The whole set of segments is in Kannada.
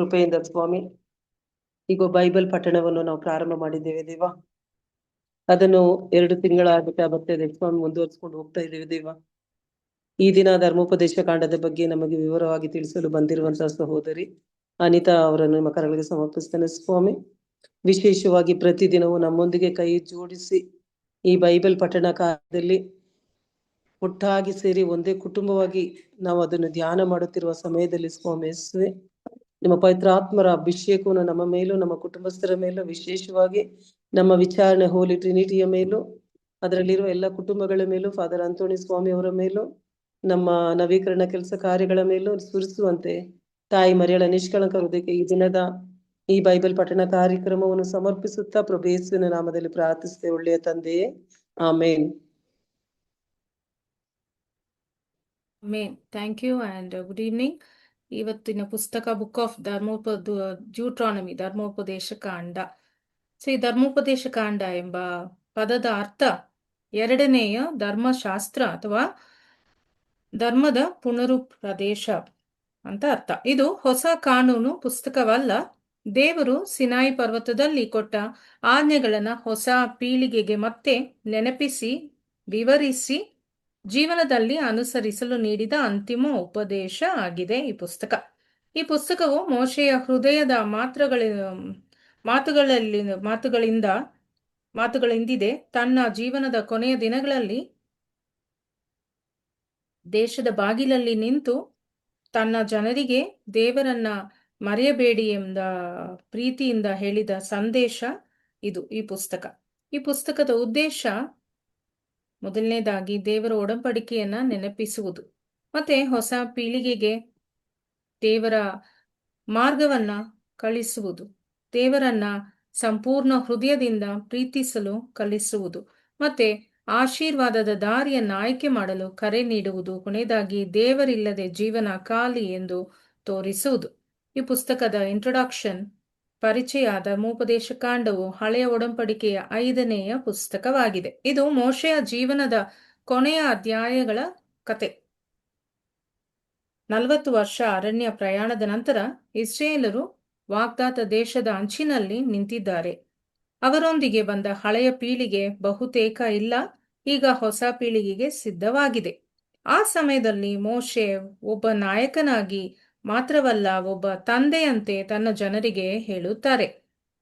ಕೃಪೆಯಿಂದ ಸ್ವಾಮಿ ಈಗ ಬೈಬಲ್ ಪಠಣವನ್ನು ನಾವು ಪ್ರಾರಂಭ ಮಾಡಿದ್ದೇವೆ ದೇವ. ಅದನ್ನು 2 ತಿಂಗಳಾಗುತ್ತಾ ಬರ್ತಿದೆ ಸ್ವಾಮಿ, ಮುಂದುವರಿಸಿಕೊಂಡು ಹೋಗ್ತಾ ಇದ್ದೇವೆ ದೇವ. ಈ ದಿನ ಧರ್ಮೋಪದೇಶ ಕಾಂಡದ ಬಗ್ಗೆ ನಮಗೆ ವಿವರವಾಗಿ ತಿಳಿಸಲು ಬಂದಿರುವಂತಹ ಸಹೋದರಿ ಅನಿತಾ ಅವರನ್ನು ನಿಮ್ಮ ಕರಗಳಿಗೆ ಸಮರ್ಪಿಸ್ತೇನೆ ಸ್ವಾಮಿ. ವಿಶೇಷವಾಗಿ ಪ್ರತಿದಿನವೂ ನಮ್ಮೊಂದಿಗೆ ಕೈ ಜೋಡಿಸಿ ಈ ಬೈಬಲ್ ಪಠಣ ಕಾರ್ಯದಲ್ಲಿ ಒಟ್ಟಾಗಿ ಸೇರಿ ಒಂದೇ ಕುಟುಂಬವಾಗಿ ನಾವು ಅದನ್ನು ಧ್ಯಾನ ಮಾಡುತ್ತಿರುವ ಸಮಯದಲ್ಲಿ ಸ್ವಾಮಿ ನಿಮ್ಮ ಪವಿತ್ರಾತ್ಮರ ಅಭಿಷೇಕವನ್ನು ನಮ್ಮ ಮೇಲೂ ನಮ್ಮ ಕುಟುಂಬಸ್ಥರ ಮೇಲೂ, ವಿಶೇಷವಾಗಿ ನಮ್ಮ ವಿಚಾರಣೆ ಹೋಲಿ ಟ್ರಿನಿಟಿಯ ಮೇಲೂ, ಅದರಲ್ಲಿರುವ ಎಲ್ಲ ಕುಟುಂಬಗಳ ಮೇಲೂ, ಫಾದರ್ ಅಂತೋಣಿ ಸ್ವಾಮಿ ಅವರ ಮೇಲೂ, ನಮ್ಮ ನವೀಕರಣ ಕೆಲಸ ಕಾರ್ಯಗಳ ಮೇಲೂ ಸುರಿಸುವಂತೆ ತಾಯಿ ಮರಿಯಳ ನಿಷ್ಕಳಂಕ ಹೃದಯಕ್ಕೆ ಈ ದಿನದ ಈ ಬೈಬಲ್ ಪಠಣ ಕಾರ್ಯಕ್ರಮವನ್ನು ಸಮರ್ಪಿಸುತ್ತಾ ಪ್ರಭು ಯೇಸುವಿನ ನಾಮದಲ್ಲಿ ಪ್ರಾರ್ಥಿಸುತ್ತೆ ಒಳ್ಳೆಯ ತಂದೆಯೇ, ಆಮೇನ್. ಮೇನ್ thank you and good evening. ಇವತ್ತಿನ ಪುಸ್ತಕ ಬುಕ್ ಆಫ್ ಡ್ಯೂಟ್ರಾನಮಿ, ಧರ್ಮೋಪದೇಶ ಕಾಂಡ. ಸೊ ಈ ಧರ್ಮೋಪದೇಶ ಕಾಂಡ ಎಂಬ ಪದದ ಅರ್ಥ ಎರಡನೆಯ ಧರ್ಮಶಾಸ್ತ್ರ ಅಥವಾ ಧರ್ಮದ ಪುನರುಪದೇಶ ಅಂತ ಅರ್ಥ. ಇದು ಹೊಸ ಕಾನೂನು ಪುಸ್ತಕವಲ್ಲ. ದೇವರು ಸಿನಾಯಿ ಪರ್ವತದಲ್ಲಿ ಕೊಟ್ಟ ಆಜ್ಞೆಗಳನ್ನ ಹೊಸ ಪೀಳಿಗೆಗೆ ಮತ್ತೆ ನೆನಪಿಸಿ ವಿವರಿಸಿ ಜೀವನದಲ್ಲಿ ಅನುಸರಿಸಲು ನೀಡಿದ ಅಂತಿಮ ಉಪದೇಶ ಆಗಿದೆ ಈ ಪುಸ್ತಕ. ಈ ಪುಸ್ತಕವು ಮೋಶೆಯ ಹೃದಯದ ಮಾತುಗಳಿಂದಿದೆ. ತನ್ನ ಜೀವನದ ಕೊನೆಯ ದಿನಗಳಲ್ಲಿ ದೇಶದ ಬಾಗಿಲಲ್ಲಿ ನಿಂತು ತನ್ನ ಜನರಿಗೆ ದೇವರನ್ನ ಮರೆಯಬೇಡಿ ಎಂಬ ಪ್ರೀತಿಯಿಂದ ಹೇಳಿದ ಸಂದೇಶ ಇದು ಈ ಪುಸ್ತಕ. ಈ ಪುಸ್ತಕದ ಉದ್ದೇಶ ಮೊದಲನೇದಾಗಿ ದೇವರ ಒಡಂಬಡಿಕೆಯನ್ನ ನೆನಪಿಸುವುದು, ಮತ್ತೆ ಹೊಸ ಪೀಳಿಗೆಗೆ ದೇವರ ಮಾರ್ಗವನ್ನ ಕಲಿಸುವುದು, ದೇವರನ್ನ ಸಂಪೂರ್ಣ ಹೃದಯದಿಂದ ಪ್ರೀತಿಸಲು ಕಲಿಸುವುದು, ಮತ್ತೆ ಆಶೀರ್ವಾದದ ದಾರಿಯನ್ನು ಆಯ್ಕೆ ಮಾಡಲು ಕರೆ ನೀಡುವುದು, ಕೊನೆಯದಾಗಿ ದೇವರಿಲ್ಲದೆ ಜೀವನ ಖಾಲಿ ಎಂದು ತೋರಿಸುವುದು. ಈ ಪುಸ್ತಕದ ಇಂಟ್ರೊಡಕ್ಷನ್ ಪರಿಚಯ. ಧರ್ಮೋಪದೇಶ ಕಾಂಡವು ಹಳೆಯ ಒಡಂಬಡಿಕೆಯ 5ನೆಯ ಪುಸ್ತಕವಾಗಿದೆ. ಇದು ಮೋಶೆಯ ಜೀವನದ ಕೊನೆಯ ಅಧ್ಯಾಯಗಳ ಕತೆ. 40 ವರ್ಷ ಅರಣ್ಯ ಪ್ರಯಾಣದ ನಂತರ ಇಸ್ರೇಲರು ವಾಗ್ದಾತ ದೇಶದ ಅಂಚಿನಲ್ಲಿ ನಿಂತಿದ್ದಾರೆ. ಅವರೊಂದಿಗೆ ಬಂದ ಹಳೆಯ ಪೀಳಿಗೆ ಬಹುತೇಕ ಇಲ್ಲ, ಈಗ ಹೊಸ ಪೀಳಿಗೆಗೆ ಸಿದ್ಧವಾಗಿದೆ. ಆ ಸಮಯದಲ್ಲಿ ಮೋಶೆ ಒಬ್ಬ ನಾಯಕನಾಗಿ ಮಾತ್ರವಲ್ಲ, ಒಬ್ಬ ತಂದೆಯಂತೆ ತನ್ನ ಜನರಿಗೆ ಹೇಳುತ್ತಾರೆ.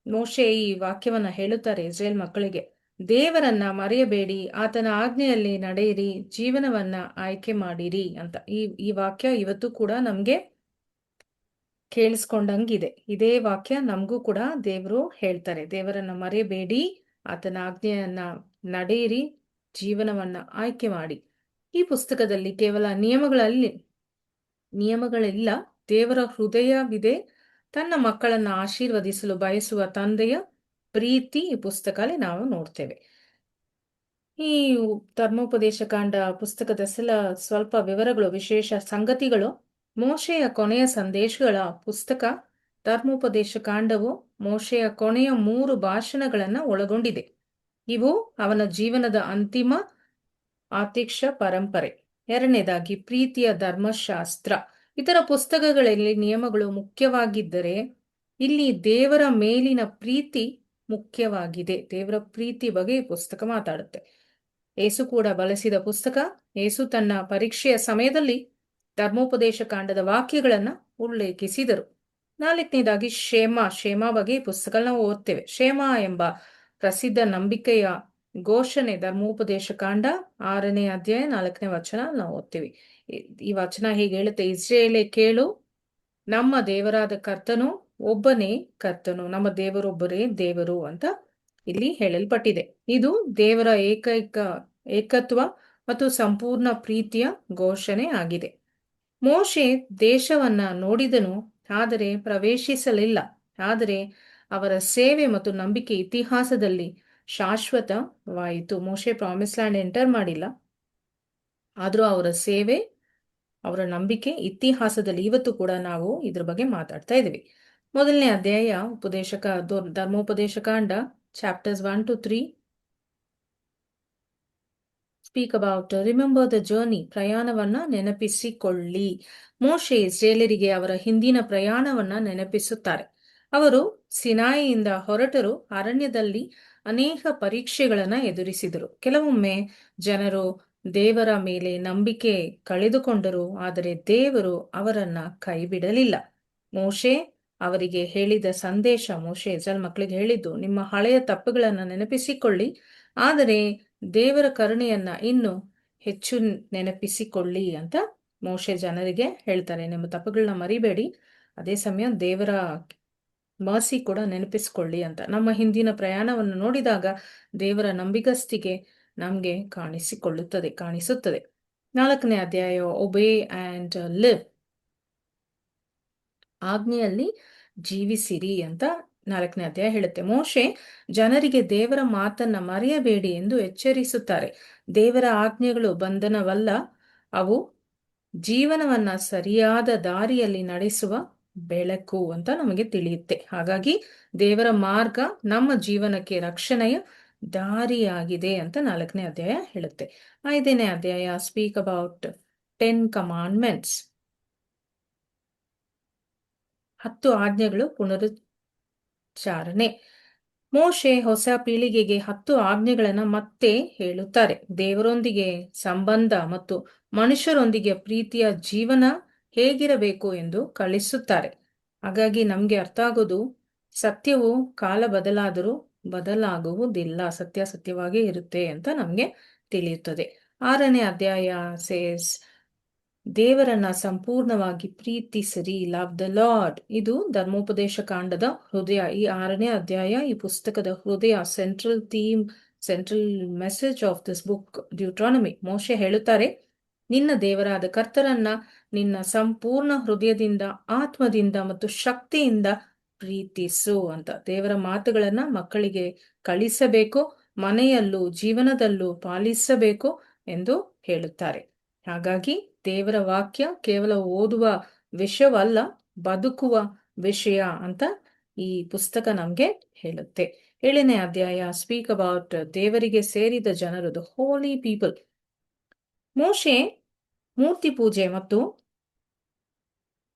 ಮೋಶೆ ಈ ವಾಕ್ಯವನ್ನ ಹೇಳುತ್ತಾರೆ ಇಸ್ರೇಲ್ ಮಕ್ಕಳಿಗೆ: ದೇವರನ್ನ ಮರೆಯಬೇಡಿ, ಆತನ ಆಜ್ಞೆಯಲ್ಲಿ ನಡೆಯಿರಿ, ಜೀವನವನ್ನ ಆಯ್ಕೆ ಮಾಡಿರಿ ಅಂತ. ಈ ವಾಕ್ಯ ಇವತ್ತು ಕೂಡ ನಮ್ಗೆ ಕೇಳಿಸ್ಕೊಂಡಂಗಿದೆ. ಇದೇ ವಾಕ್ಯ ನಮಗೂ ಕೂಡ ದೇವರು ಹೇಳ್ತಾರೆ. ದೇವರನ್ನ ಮರೆಯಬೇಡಿ, ಆತನ ಆಜ್ಞೆಯನ್ನ ನಡೆಯಿರಿ, ಜೀವನವನ್ನ ಆಯ್ಕೆ ಮಾಡಿ. ಈ ಪುಸ್ತಕದಲ್ಲಿ ಕೇವಲ ನಿಯಮಗಳಿಲ್ಲ, ದೇವರ ಹೃದಯವಿದೆ. ತನ್ನ ಮಕ್ಕಳನ್ನ ಆಶೀರ್ವದಿಸಲು ಬಯಸುವ ತಂದೆಯ ಪ್ರೀತಿ ಈ ಪುಸ್ತಕದಲ್ಲಿ ನಾವು ನೋಡ್ತೇವೆ. ಈ ಧರ್ಮೋಪದೇಶ ಕಾಂಡ ಪುಸ್ತಕದ ಸ್ವಲ್ಪ ವಿವರಗಳು, ವಿಶೇಷ ಸಂಗತಿಗಳು. ಮೋಶೆಯ ಕೊನೆಯ ಸಂದೇಶಗಳ ಪುಸ್ತಕ. ಧರ್ಮೋಪದೇಶ ಕಾಂಡವು ಮೋಶೆಯ ಕೊನೆಯ 3 ಭಾಷಣಗಳನ್ನ ಒಳಗೊಂಡಿದೆ. ಇವು ಅವನ ಜೀವನದ ಅಂತಿಮ ಆತಿಕ್ಷ ಪರಂಪರೆ. ಎರಡನೇದಾಗಿ ಪ್ರೀತಿಯ ಧರ್ಮಶಾಸ್ತ್ರ. ಇತರ ಪುಸ್ತಕಗಳಲ್ಲಿ ನಿಯಮಗಳು ಮುಖ್ಯವಾಗಿದ್ದರೆ ಇಲ್ಲಿ ದೇವರ ಮೇಲಿನ ಪ್ರೀತಿ ಮುಖ್ಯವಾಗಿದೆ. ದೇವರ ಪ್ರೀತಿ ಬಗ್ಗೆ ಈ ಪುಸ್ತಕ ಮಾತಾಡುತ್ತೆ. ಯೇಸು ಕೂಡ ಬಳಸಿದ ಪುಸ್ತಕ. ಯೇಸು ತನ್ನ ಪರೀಕ್ಷೆಯ ಸಮಯದಲ್ಲಿ ಧರ್ಮೋಪದೇಶ ಕಾಂಡದ ವಾಕ್ಯಗಳನ್ನ ಉಲ್ಲೇಖಿಸಿದರು. 4ನೇದಾಗಿ ಶೇಮ ಬಗ್ಗೆ ಈ ಪುಸ್ತಕ ನಾವು ಓದ್ತೇವೆ. ಶೇಮ ಎಂಬ ಪ್ರಸಿದ್ಧ ನಂಬಿಕೆಯ ಘೋಷಣೆ ಧರ್ಮೋಪದೇಶ ಕಾಂಡ 6ನೇ ಅಧ್ಯಾಯ 4ನೇ ವಚನ ನಾವು ಓದ್ತೀವಿ. ಈ ವಚನ ಹೀಗೆ ಹೇಳುತ್ತೆ: ಇಸ್ರೇಲೇ ಕೇಳು, ನಮ್ಮ ದೇವರಾದ ಕರ್ತನು ಒಬ್ಬನೇ ಕರ್ತನು, ನಮ್ಮ ದೇವರೊಬ್ಬರೇ ದೇವರು ಅಂತ ಇಲ್ಲಿ ಹೇಳಲ್ಪಟ್ಟಿದೆ. ಇದು ದೇವರ ಏಕತ್ವ ಮತ್ತು ಸಂಪೂರ್ಣ ಪ್ರೀತಿಯ ಘೋಷಣೆ ಆಗಿದೆ. ಮೋಶೆ ದೇಶವನ್ನ ನೋಡಿದನು, ಆದರೆ ಪ್ರವೇಶಿಸಲಿಲ್ಲ. ಆದರೆ ಅವರ ಸೇವೆ ಮತ್ತು ನಂಬಿಕೆ ಇತಿಹಾಸದಲ್ಲಿ ಶಾಶ್ವತವಾಯಿತು. ಮೋಶೆ ಪ್ರಾಮಿಸ್ ಲ್ಯಾಂಡ್ ಎಂಟರ್ ಮಾಡಿಲ್ಲ, ಆದರೂ ಅವರ ಸೇವೆ, ಅವರ ನಂಬಿಕೆ ಇತಿಹಾಸದಲ್ಲಿ ಇವತ್ತು ಕೂಡ ನಾವು ಇದ್ರ ಬಗ್ಗೆ ಮಾತಾಡ್ತಾ ಇದ್ದೀವಿ. 1ನೇ ಅಧ್ಯಾಯ ಧರ್ಮೋಪದೇಶ ಕಾಂಡ chapters 1 to 3. Speak about remember the journey, ಪ್ರಯಾಣವನ್ನ ನೆನಪಿಸಿಕೊಳ್ಳಿ. ಮೋಶೆ ಇಸ್ರೇಲರಿಗೆ ಅವರ ಹಿಂದಿನ ಪ್ರಯಾಣವನ್ನ ನೆನಪಿಸುತ್ತಾರೆ. ಅವರು ಸಿನಾಯಿಯಿಂದ ಹೊರಟರು, ಅರಣ್ಯದಲ್ಲಿ ಅನೇಕ ಪರೀಕ್ಷೆಗಳನ್ನ ಎದುರಿಸಿದರು. ಕೆಲವೊಮ್ಮೆ ಜನರು ದೇವರ ಮೇಲೆ ನಂಬಿಕೆ ಕಳೆದುಕೊಂಡರು, ಆದರೆ ದೇವರು ಅವರನ್ನ ಕೈ ಬಿಡಲಿಲ್ಲ. ಮೋಶೆ ಅವರಿಗೆ ಹೇಳಿದ ಸಂದೇಶ, ಮೋಶೆ ಇಸ್ರಾಯೇಲ್ ಮಕ್ಕಳಿಗೆ ಹೇಳಿದ್ದು, ನಿಮ್ಮ ಹಳೆಯ ತಪ್ಪುಗಳನ್ನ ನೆನಪಿಸಿಕೊಳ್ಳಿ, ಆದರೆ ದೇವರ ಕರುಣೆಯನ್ನ ಇನ್ನು ಹೆಚ್ಚು ನೆನಪಿಸಿಕೊಳ್ಳಿ ಅಂತ ಮೋಶೆ ಜನರಿಗೆ ಹೇಳ್ತಾರೆ. ನಿಮ್ಮ ತಪ್ಪುಗಳನ್ನ ಮರಿಬೇಡಿ, ಅದೇ ಸಮಯ ದೇವರ ಮರ್ಸಿ ಕೂಡ ನೆನಪಿಸಿಕೊಳ್ಳಿ ಅಂತ. ನಮ್ಮ ಹಿಂದಿನ ಪ್ರಯಾಣವನ್ನು ನೋಡಿದಾಗ ದೇವರ ನಂಬಿಗಸ್ತಿಕೆ ನಮ್ಗೆ ಕಾಣಿಸುತ್ತದೆ. 4ನೇ ಅಧ್ಯಾಯ, ಒಬೇ ಅಂಡ್ ಲಿವ್, ಆಜ್ಞೆಯಲ್ಲಿ ಜೀವಿಸಿರಿ ಅಂತ 4ನೇ ಅಧ್ಯಾಯ ಹೇಳುತ್ತೆ. ಮೋಶೆ ಜನರಿಗೆ ದೇವರ ಮಾತನ್ನ ಮರೆಯಬೇಡಿ ಎಂದು ಎಚ್ಚರಿಸುತ್ತಾರೆ. ದೇವರ ಆಜ್ಞೆಗಳು ಬಂಧನವಲ್ಲ, ಅವು ಜೀವನವನ್ನ ಸರಿಯಾದ ದಾರಿಯಲ್ಲಿ ನಡೆಸುವ ಬೆಳಕು ಅಂತ ನಮಗೆ ತಿಳಿಯುತ್ತೆ. ಹಾಗಾಗಿ ದೇವರ ಮಾರ್ಗ ನಮ್ಮ ಜೀವನಕ್ಕೆ ರಕ್ಷಣೆಯ ದಾರಿಯಾಗಿದೆ ಅಂತ 4ನೇ ಅಧ್ಯಾಯ ಹೇಳುತ್ತೆ. 5ನೇ ಅಧ್ಯಾಯ, ಸ್ಪೀಕ್ ಅಬೌಟ್ 10 ಕಮಾಂಡ್ಮೆಂಟ್ಸ್, 10 ಆಜ್ಞೆಗಳು ಪುನರುಚ್ಚಾರಣೆ. ಮೋಶೆ ಹೊಸ ಪೀಳಿಗೆಗೆ 10 ಆಜ್ಞೆಗಳನ್ನ ಮತ್ತೆ ಹೇಳುತ್ತಾರೆ. ದೇವರೊಂದಿಗೆ ಸಂಬಂಧ ಮತ್ತು ಮನುಷ್ಯರೊಂದಿಗೆ ಪ್ರೀತಿಯ ಜೀವನ ಹೇಗಿರಬೇಕು ಎಂದು ಕಲಿಸುತ್ತಾರೆ. ಹಾಗಾಗಿ ನಮ್ಗೆ ಅರ್ಥ ಆಗೋದು, ಸತ್ಯವು ಕಾಲ ಬದಲಾದರೂ ಬದಲಾಗುವುದಿಲ್ಲ, ಸತ್ಯ ಸತ್ಯವಾಗೇ ಇರುತ್ತೆ ಅಂತ ನಮ್ಗೆ ತಿಳಿಯುತ್ತದೆ. 6ನೇ ಅಧ್ಯಾಯ ಸೇಸ್, ದೇವರನ್ನ ಸಂಪೂರ್ಣವಾಗಿ ಪ್ರೀತಿಸಿರಿ, ಲವ್ ದ ಲಾರ್ಡ್. ಇದು ಧರ್ಮೋಪದೇಶ ಕಾಂಡದ ಹೃದಯ. ಈ 6ನೇ ಅಧ್ಯಾಯ ಈ ಪುಸ್ತಕದ ಹೃದಯ, central theme, central message of this book, Deuteronomy. ಮೋಶೆ ಹೇಳುತ್ತಾರೆ, ನಿನ್ನ ದೇವರಾದ ಕರ್ತರನ್ನ ನಿನ್ನ ಸಂಪೂರ್ಣ ಹೃದಯದಿಂದ, ಆತ್ಮದಿಂದ ಮತ್ತು ಶಕ್ತಿಯಿಂದ ಪ್ರೀತಿಸು ಅಂತ. ದೇವರ ಮಾತುಗಳನ್ನ ಮಕ್ಕಳಿಗೆ ಕಳಿಸಬೇಕು, ಮನೆಯಲ್ಲೂ ಜೀವನದಲ್ಲೂ ಪಾಲಿಸಬೇಕು ಎಂದು ಹೇಳುತ್ತಾರೆ. ಹಾಗಾಗಿ ದೇವರ ವಾಕ್ಯ ಕೇವಲ ಓದುವ ವಿಷಯವಲ್ಲ, ಬದುಕುವ ವಿಷಯ ಅಂತ ಈ ಪುಸ್ತಕ ನಮ್ಗೆ ಹೇಳುತ್ತೆ. 7ನೇ ಅಧ್ಯಾಯ, ಸ್ಪೀಕ್ ಅಬೌಟ್ ದೇವರಿಗೆ ಸೇರಿದ ಜನರು, ದ ಹೋಲಿ ಪೀಪಲ್. ಮೋಶೆ ಮೂರ್ತಿ ಪೂಜೆ ಮತ್ತು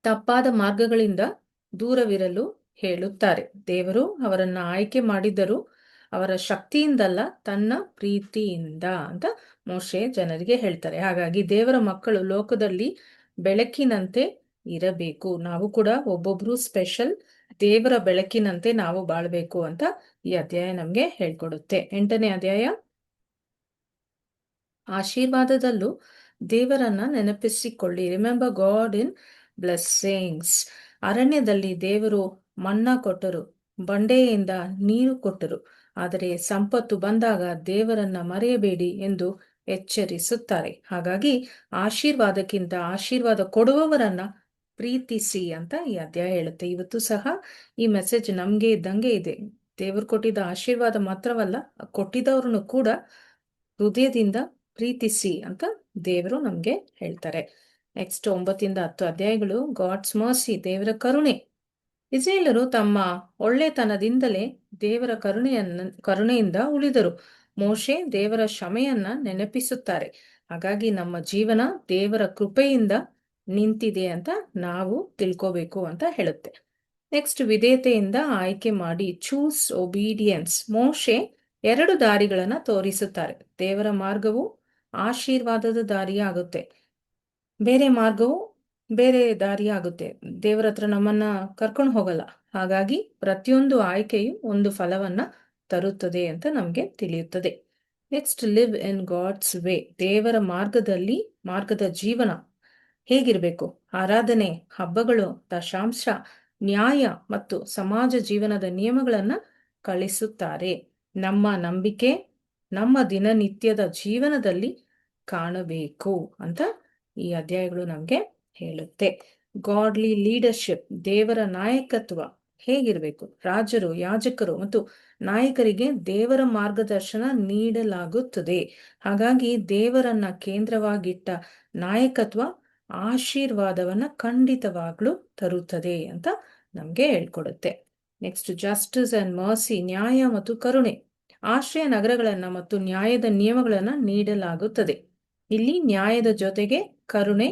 ತಪ್ಪಾದ ಮಾರ್ಗಗಳಿಂದ ದೂರವಿರಲು ಹೇಳುತ್ತಾರೆ. ದೇವರು ಅವರನ್ನ ಆಯ್ಕೆ ಮಾಡಿದ್ದರು, ಅವರ ಶಕ್ತಿಯಿಂದಲ್ಲ, ತನ್ನ ಪ್ರೀತಿಯಿಂದ ಅಂತ ಮೋಶೆ ಜನರಿಗೆ ಹೇಳ್ತಾರೆ. ಹಾಗಾಗಿ ದೇವರ ಮಕ್ಕಳು ಲೋಕದಲ್ಲಿ ಬೆಳಕಿನಂತೆ ಇರಬೇಕು. ನಾವು ಕೂಡ ಒಬ್ಬೊಬ್ರು ಸ್ಪೆಷಲ್, ದೇವರ ಬೆಳಕಿನಂತೆ ನಾವು ಬಾಳ್ಬೇಕು ಅಂತ ಈ ಅಧ್ಯಾಯ ನಮ್ಗೆ ಹೇಳ್ಕೊಡುತ್ತೆ. 8ನೇ ಅಧ್ಯಾಯ, ಆಶೀರ್ವಾದದಲ್ಲೂ ದೇವರನ್ನ ನೆನಪಿಸಿಕೊಳ್ಳಿ, ರಿಮೆಂಬರ್ ಗಾಡ್ ಇನ್ ಬ್ಲೆಸ್ಸಿಂಗ್ಸ್. ಅರಣ್ಯದಲ್ಲಿ ದೇವರು ಮನ್ನಾ ಕೊಟ್ಟರು, ಬಂಡೆಯಿಂದ ನೀರು ಕೊಟ್ಟರು, ಆದರೆ ಸಂಪತ್ತು ಬಂದಾಗ ದೇವರನ್ನ ಮರೆಯಬೇಡಿ ಎಂದು ಎಚ್ಚರಿಸುತ್ತಾರೆ. ಹಾಗಾಗಿ ಆಶೀರ್ವಾದಕ್ಕಿಂತ ಆಶೀರ್ವಾದ ಕೊಡುವವರನ್ನ ಪ್ರೀತಿಸಿ ಅಂತ ಈ ಅಧ್ಯಾಯ ಹೇಳುತ್ತೆ. ಇವತ್ತು ಸಹ ಈ ಮೆಸೇಜ್ ನಮ್ಗೆ ಇದ್ದಂಗೆ ಇದೆ. ದೇವರು ಕೊಟ್ಟಿದ್ದ ಆಶೀರ್ವಾದ ಮಾತ್ರವಲ್ಲ, ಕೊಟ್ಟಿದ್ದವ್ರನ್ನು ಕೂಡ ಹೃದಯದಿಂದ ಪ್ರೀತಿಸಿ ಅಂತ ದೇವರು ನಮ್ಗೆ ಹೇಳ್ತಾರೆ. ನೆಕ್ಸ್ಟ್ 9ರಿಂದ 10 ಅಧ್ಯಾಯಗಳು, ಗಾಡ್ಸ್ ಮರ್ಸಿ, ದೇವರ ಕರುಣೆ. ಇಸ್ರೇಲರು ತಮ್ಮ ಒಳ್ಳೆತನದಿಂದಲೇ ದೇವರ ಕರುಣೆಯಿಂದ ಉಳಿದರು. ಮೋಶೆ ದೇವರ ಕ್ಷಮೆಯನ್ನ ನೆನಪಿಸುತ್ತಾರೆ. ಹಾಗಾಗಿ ನಮ್ಮ ಜೀವನ ದೇವರ ಕೃಪೆಯಿಂದ ನಿಂತಿದೆ ಅಂತ ನಾವು ತಿಳ್ಕೋಬೇಕು ಅಂತ ಹೇಳುತ್ತೆ. ನೆಕ್ಸ್ಟ್, ವಿಧೇಯತೆಯಿಂದ ಆಯ್ಕೆ ಮಾಡಿ, ಚೂಸ್ ಒಬೀಡಿಯನ್ಸ್. ಮೋಶೆ 2 ದಾರಿಗಳನ್ನ ತೋರಿಸುತ್ತಾರೆ. ದೇವರ ಮಾರ್ಗವು ಆಶೀರ್ವಾದದ ದಾರಿಯಾಗುತ್ತೆ, ಬೇರೆ ಮಾರ್ಗವು ಬೇರೆ ದಾರಿಯಾಗುತ್ತೆ. ದೇವರ ಹತ್ರ ನಮ್ಮನ್ನ ಕರ್ಕೊಂಡು ಹೋಗಲ್ಲ. ಹಾಗಾಗಿ ಪ್ರತಿಯೊಂದು ಆಯ್ಕೆಯು ಒಂದು ಫಲವನ್ನ ತರುತ್ತದೆ ಅಂತ ನಮ್ಗೆ ತಿಳಿಯುತ್ತದೆ. Next, live in God's way. ದೇವರ ಮಾರ್ಗದ ಜೀವನ ಹೇಗಿರ್ಬೇಕು? ಆರಾಧನೆ, ಹಬ್ಬಗಳು, ದಶಾಂಶ, ನ್ಯಾಯ ಮತ್ತು ಸಮಾಜ ಜೀವನದ ನಿಯಮಗಳನ್ನ ಕಳಿಸುತ್ತಾರೆ. ನಮ್ಮ ನಂಬಿಕೆ ನಮ್ಮ ದಿನನಿತ್ಯದ ಜೀವನದಲ್ಲಿ ಕಾಣಬೇಕು ಅಂತ ಈ ಅಧ್ಯಾಯಗಳು ನಮ್ಗೆ ಹೇಳುತ್ತೆ. ಗಾಡ್ಲಿ ಲೀಡರ್ಶಿಪ್, ದೇವರ ನಾಯಕತ್ವ ಹೇಗಿರ್ಬೇಕು? ರಾಜರು, ಯಾಜಕರು ಮತ್ತು ನಾಯಕರಿಗೆ ದೇವರ ಮಾರ್ಗದರ್ಶನ ನೀಡಲಾಗುತ್ತದೆ. ಹಾಗಾಗಿ ದೇವರನ್ನ ಕೇಂದ್ರವಾಗಿಟ್ಟ ನಾಯಕತ್ವ ಆಶೀರ್ವಾದವನ್ನ ಖಂಡಿತವಾಗ್ಲೂ ತರುತ್ತದೆ ಅಂತ ನಮ್ಗೆ ಹೇಳ್ಕೊಡುತ್ತೆ. ನೆಕ್ಸ್ಟ್, ಜಸ್ಟಿಸ್ ಅಂಡ್ ಮರ್ಸಿ, ನ್ಯಾಯ ಮತ್ತು ಕರುಣೆ. ಆಶ್ರಯ ನಗರಗಳನ್ನ ಮತ್ತು ನ್ಯಾಯದ ನಿಯಮಗಳನ್ನ ನೀಡಲಾಗುತ್ತದೆ. ಇಲ್ಲಿ ನ್ಯಾಯದ ಜೊತೆಗೆ ಕರುಣೆ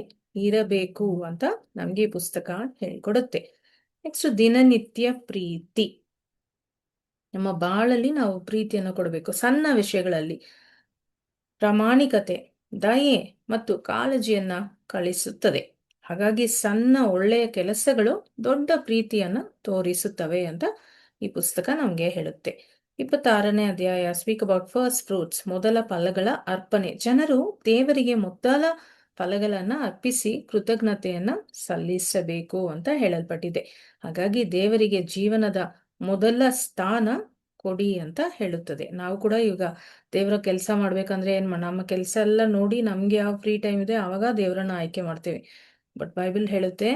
ಇರಬೇಕು ಅಂತ ನಮ್ಗೆ ಈ ಪುಸ್ತಕ ಹೇಳ್ಕೊಡುತ್ತೆ. ನೆಕ್ಸ್ಟ್ ದಿನನಿತ್ಯ ಪ್ರೀತಿ. ನಮ್ಮ ಬಾಳಲ್ಲಿ ನಾವು ಪ್ರೀತಿಯನ್ನು ಕೊಡಬೇಕು. ಸಣ್ಣ ವಿಷಯಗಳಲ್ಲಿ ಪ್ರಾಮಾಣಿಕತೆ, ದಯೆ ಮತ್ತು ಕಾಳಜಿಯನ್ನ ಕಳಿಸುತ್ತದೆ. ಹಾಗಾಗಿ ಸಣ್ಣ ಒಳ್ಳೆಯ ಕೆಲಸಗಳು ದೊಡ್ಡ ಪ್ರೀತಿಯನ್ನ ತೋರಿಸುತ್ತವೆ ಅಂತ ಈ ಪುಸ್ತಕ ನಮ್ಗೆ ಹೇಳುತ್ತೆ. 26ನೇ ಅಧ್ಯಾಯ ಸ್ಪೀಕ್ ಅಬೌಟ್ ಫಸ್ಟ್ ಫ್ರೂಟ್ಸ್, ಮೊದಲ ಫಲಗಳ ಅರ್ಪಣೆ. ಜನರು ದೇವರಿಗೆ ಮೊದಲ ಫಲಗಳನ್ನ ಅರ್ಪಿಸಿ ಕೃತಜ್ಞತೆಯನ್ನ ಸಲ್ಲಿಸಬೇಕು ಅಂತ ಹೇಳಲ್ಪಟ್ಟಿದೆ. ಹಾಗಾಗಿ ದೇವರಿಗೆ ಜೀವನದ ಮೊದಲ ಸ್ಥಾನ ಕೊಡಿ ಅಂತ ಹೇಳುತ್ತದೆ. ನಾವು ಕೂಡ ಈಗ ದೇವರ ಕೆಲಸ ಮಾಡ್ಬೇಕಂದ್ರೆ ನಮ್ಮ ಕೆಲಸ ಎಲ್ಲ ನೋಡಿ ನಮ್ಗೆ ಯಾವ ಫ್ರೀ ಟೈಮ್ ಇದೆ ಆವಾಗ ದೇವರನ್ನ ಆಯ್ಕೆ ಮಾಡ್ತೇವೆ. ಬಟ್ ಬೈಬಲ್ ಹೇಳುತ್ತೆ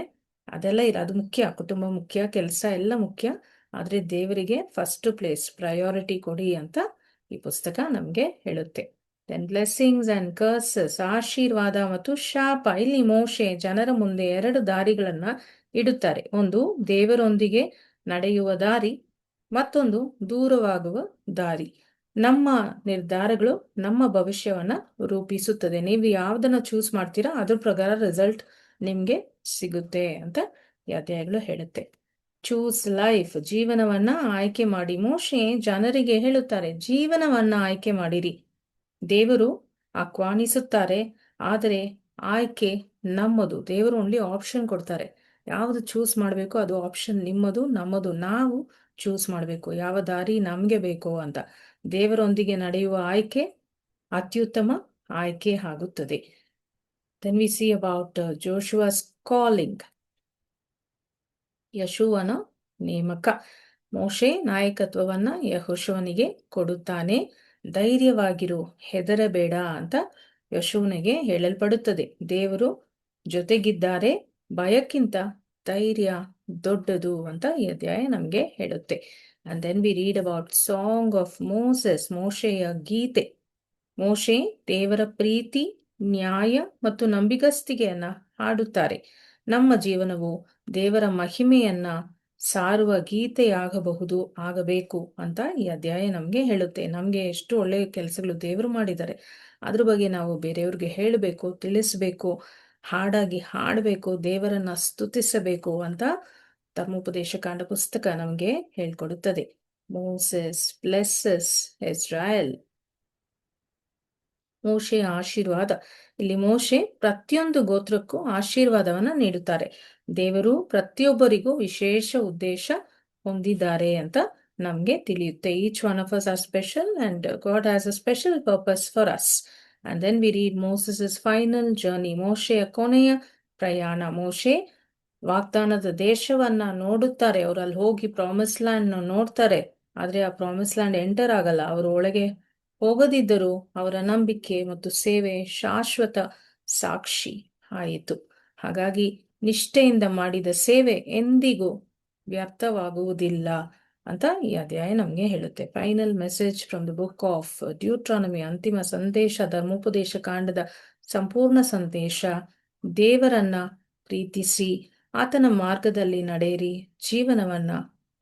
ಅದೆಲ್ಲ ಇಲ್ಲ, ಅದು ಮುಖ್ಯ, ಕುಟುಂಬ ಮುಖ್ಯ, ಕೆಲಸ ಎಲ್ಲ ಮುಖ್ಯ, ಆದ್ರೆ ದೇವರಿಗೆ ಫಸ್ಟ್ ಪ್ಲೇಸ್, ಪ್ರಯಾರಿಟಿ ಕೊಡಿ ಅಂತ ಈ ಪುಸ್ತಕ ನಮ್ಗೆ ಹೇಳುತ್ತೆ. ದೆನ್ ಬ್ಲೆಸ್ಸಿಂಗ್ಸ್ ಅಂಡ್ ಕರ್ಸಸ್, ಆಶೀರ್ವಾದ ಮತ್ತು ಶಾಪ. ಇಲ್ಲಿ ಮೋಶೆ ಜನರ ಮುಂದೆ 2 ದಾರಿಗಳನ್ನ ಇಡುತ್ತಾರೆ. ಒಂದು ದೇವರೊಂದಿಗೆ ನಡೆಯುವ ದಾರಿ, ಮತ್ತೊಂದು ದೂರವಾಗುವ ದಾರಿ. ನಮ್ಮ ನಿರ್ಧಾರಗಳು ನಮ್ಮ ಭವಿಷ್ಯವನ್ನ ರೂಪಿಸುತ್ತದೆ. ನೀವು ಯಾವ್ದನ್ನ ಚೂಸ್ ಮಾಡ್ತೀರಾ ಅದ್ರ ಪ್ರಕಾರ ರಿಸಲ್ಟ್ ನಿಮ್ಗೆ ಸಿಗುತ್ತೆ ಅಂತ ಈ ಅಧ್ಯಾಯಗಳು ಹೇಳುತ್ತೆ. ಚೂಸ್ ಲೈಫ್, ಜೀವನವನ್ನ ಆಯ್ಕೆ ಮಾಡಿ. ಮೋಶೆ ಜನರಿಗೆ ಹೇಳುತ್ತಾರೆ, ಜೀವನವನ್ನ ಆಯ್ಕೆ ಮಾಡಿರಿ. ದೇವರು ಆಹ್ವಾನಿಸುತ್ತಾರೆ, ಆದರೆ ಆಯ್ಕೆ ನಮ್ಮದು. ದೇವರು ಓನ್ಲಿ ಆಪ್ಷನ್ ಕೊಡ್ತಾರೆ. ಯಾವುದು ಚೂಸ್ ಮಾಡಬೇಕು ಅದು ಆಪ್ಷನ್ ನಿಮ್ಮದು, ನಮ್ಮದು. ನಾವು ಚೂಸ್ ಮಾಡಬೇಕು ಯಾವ ದಾರಿ ನಮ್ಗೆ ಬೇಕು ಅಂತ. ದೇವರೊಂದಿಗೆ ನಡೆಯುವ ಆಯ್ಕೆ ಅತ್ಯುತ್ತಮ ಆಯ್ಕೆ ಆಗುತ್ತದೆ. Then we see about Joshua's calling. ಯಶುವನ ನೇಮಕ. ಮೋಶೆ ನಾಯಕತ್ವವನ್ನ ಯೆಹೋಶುವನಿಗೆ ಕೊಡುತ್ತಾನೆ. ಧೈರ್ಯವಾಗಿರು, ಹೆದರಬೇಡ ಅಂತ ಯಶುವನಿಗೆ ಹೇಳಲ್ಪಡುತ್ತದೆ. ದೇವರು ಜೊತೆಗಿದ್ದಾರೆ, ಭಯಕ್ಕಿಂತ ಧೈರ್ಯ ದೊಡ್ಡದು ಅಂತ ಈ ಅಧ್ಯಾಯ ನಮ್ಗೆ ಹೇಳುತ್ತೆ. And then we read about song of Moses, ಮೋಶೆಯ ಗೀತೆ. ಮೋಶೆ ದೇವರ ಪ್ರೀತಿ, ನ್ಯಾಯ ಮತ್ತು ನಂಬಿಗಸ್ತಿಕೆಯನ್ನ ಹಾಡುತ್ತಾರೆ. ನಮ್ಮ ಜೀವನವು ದೇವರ ಮಹಿಮೆಯನ್ನ ಸಾರುವ ಗೀತೆಯಾಗಬಹುದು, ಆಗಬೇಕು ಅಂತ ಈ ಅಧ್ಯಾಯ ನಮ್ಗೆ ಹೇಳುತ್ತೆ. ನಮ್ಗೆ ಎಷ್ಟು ಒಳ್ಳೆಯ ಕೆಲಸಗಳು ದೇವರು ಮಾಡಿದ್ದಾರೆ, ಅದ್ರ ಬಗ್ಗೆ ನಾವು ಬೇರೆಯವ್ರಿಗೆ ಹೇಳಬೇಕು, ತಿಳಿಸ್ಬೇಕು, ಹಾಡಾಗಿ ಹಾಡಬೇಕು, ದೇವರನ್ನ ಸ್ತುತಿಸಬೇಕು ಅಂತ ಧರ್ಮೋಪದೇಶ ಕಾಂಡ ಪುಸ್ತಕ ನಮ್ಗೆ ಹೇಳ್ಕೊಡುತ್ತದೆ. Moses blesses Israel. ಮೋಶೆಯ ಆಶೀರ್ವಾದ. ಇಲ್ಲಿ ಮೋಶೆ ಪ್ರತಿಯೊಂದು ಗೋತ್ರಕ್ಕೂ ಆಶೀರ್ವಾದವನ್ನ ನೀಡುತ್ತಾರೆ. ದೇವರು ಪ್ರತಿಯೊಬ್ಬರಿಗೂ ವಿಶೇಷ ಉದ್ದೇಶ ಹೊಂದಿದ್ದಾರೆ ಅಂತ ನಮ್ಗೆ ತಿಳಿಯುತ್ತೆ. Each one of us are special and God has a special purpose for us. And then we read Moses' final journey. ಮೋಶೆಯ ಕೊನೆಯ ಪ್ರಯಾಣ. ಮೋಶೆ ವಾಗ್ದಾನದ ದೇಶವನ್ನ ನೋಡುತ್ತಾರೆ. ಅವ್ರು ಅಲ್ಲಿ ಹೋಗಿ ಪ್ರಾಮಿಸ್ ಲ್ಯಾಂಡ್ ನೋಡ್ತಾರೆ, ಆದ್ರೆ ಆ ಪ್ರಾಮಿಸ್ ಲ್ಯಾಂಡ್ ಎಂಟರ್ ಆಗಲ್ಲ. ಅವರು ಒಳಗೆ ಹೋಗದಿದ್ದರೂ ಅವರ ನಂಬಿಕೆ ಮತ್ತು ಸೇವೆ ಶಾಶ್ವತ ಸಾಕ್ಷಿ ಆಯಿತು. ಹಾಗಾಗಿ ನಿಷ್ಠೆಯಿಂದ ಮಾಡಿದ ಸೇವೆ ಎಂದಿಗೂ ವ್ಯರ್ಥವಾಗುವುದಿಲ್ಲ ಅಂತ ಈ ಅಧ್ಯಾಯ ನಮ್ಗೆ ಹೇಳುತ್ತೆ. Final message from the book of Deuteronomy. ಅಂತಿಮ ಸಂದೇಶ, ಧರ್ಮೋಪದೇಶ ಕಾಂಡದ ಸಂಪೂರ್ಣ ಸಂದೇಶ. ದೇವರನ್ನ ಪ್ರೀತಿಸಿ ಆತನ ಮಾರ್ಗದಲ್ಲಿ ನಡೆಯಿರಿ, ಜೀವನವನ್ನ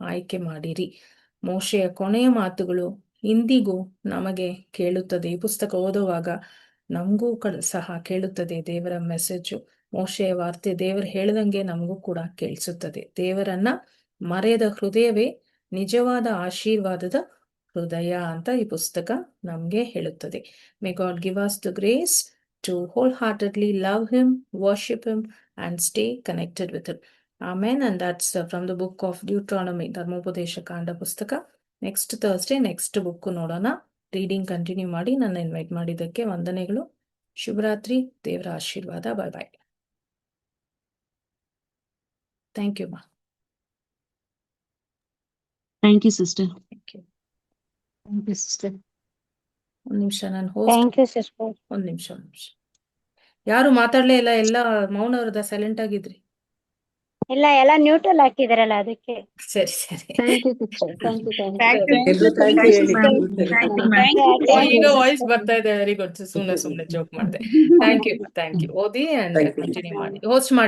ಆಯ್ಕೆ ಮಾಡಿರಿ. ಮೋಶೆಯ ಕೊನೆಯ ಮಾತುಗಳು ಇಂದಿಗೂ ನಮಗೆ ಕೇಳುತ್ತದೆ. ಈ ಪುಸ್ತಕ ಓದುವಾಗ ನಮಗೂ ಸಹ ಕೇಳುತ್ತದೆ ದೇವರ ಮೆಸೇಜು. ಮೋಶೆಯ ವಾರ್ತೆ ದೇವರು ಹೇಳ್ದಂಗೆ ನಮಗೂ ಕೂಡ ಕೇಳಿಸುತ್ತದೆ. ದೇವರನ್ನ ಮರೆಯದ ಹೃದಯವೇ ನಿಜವಾದ ಆಶೀರ್ವಾದದ ಹೃದಯ ಅಂತ ಈ ಪುಸ್ತಕ ನಮ್ಗೆ ಹೇಳುತ್ತದೆ. May god give us the grace to wholeheartedly love him, worship him and stay connected with him. Amen. And that's from the book of Deuteronomy, ಧರ್ಮೋಪದೇಶ ಕಾಂಡ ಪುಸ್ತಕ. ನೆಕ್ಸ್ಟ್ ಥರ್ಸ್ಡೇ ನೆಕ್ಸ್ಟ್ ಬುಕ್ ನೋಡೋಣ. ರೀಡಿಂಗ್ ಕಂಟಿನ್ಯೂ ಮಾಡಿ. ನನ್ನ ಇನ್ವೈಟ್ ಮಾಡಿದ್ದಕ್ಕೆ ವಂದನೆಗಳು. ಶುಭರಾತ್ರಿ. ದೇವರ ಆಶೀರ್ವಾದ. Bye bye. ಥ್ಯಾಂಕ್ ಯು ಮಾ. Thank you, sister. Thank you. Thank you, sister. ಒಂದ್ ನಿಮಿಷ, ನಾನು ಹೋಸ್ಟ್. Thank you sister. ಒಂದ್ ನಿಮಿಷ. ಯಾರು ಮಾತಾಡ್ಲೇ ಇಲ್ಲ, ಎಲ್ಲ ಮೌನವ್ರದ, ಸೈಲೆಂಟ್ ಆಗಿದ್ರಿ. ಇಲ್ಲ ಎಲ್ಲ ನ್ಯೂಟ್ರಲ್ ಹಾಕಿದಾರಲ್ಲ ಅದಕ್ಕೆ. ಸರಿ ಸರಿ. Thank you, sister. Thank you, thank you. ಎಲ್ರು thank you ಹೇಳಿ. ಈಗ ವಾಯ್ಸ್ ಬರ್ತಾ ಇದೆ. Very good. ಸುಮ್ನೆ ಜೋಕ್ ಮಾಡಿದೆ. ಥ್ಯಾಂಕ್ ಯು ಓದಿ ಅಂಡ್ Thank you. ಕಂಟಿನ್ಯೂ ಮಾಡಿ. ಹೋಸ್ಟ್ ಮಾಡಿ.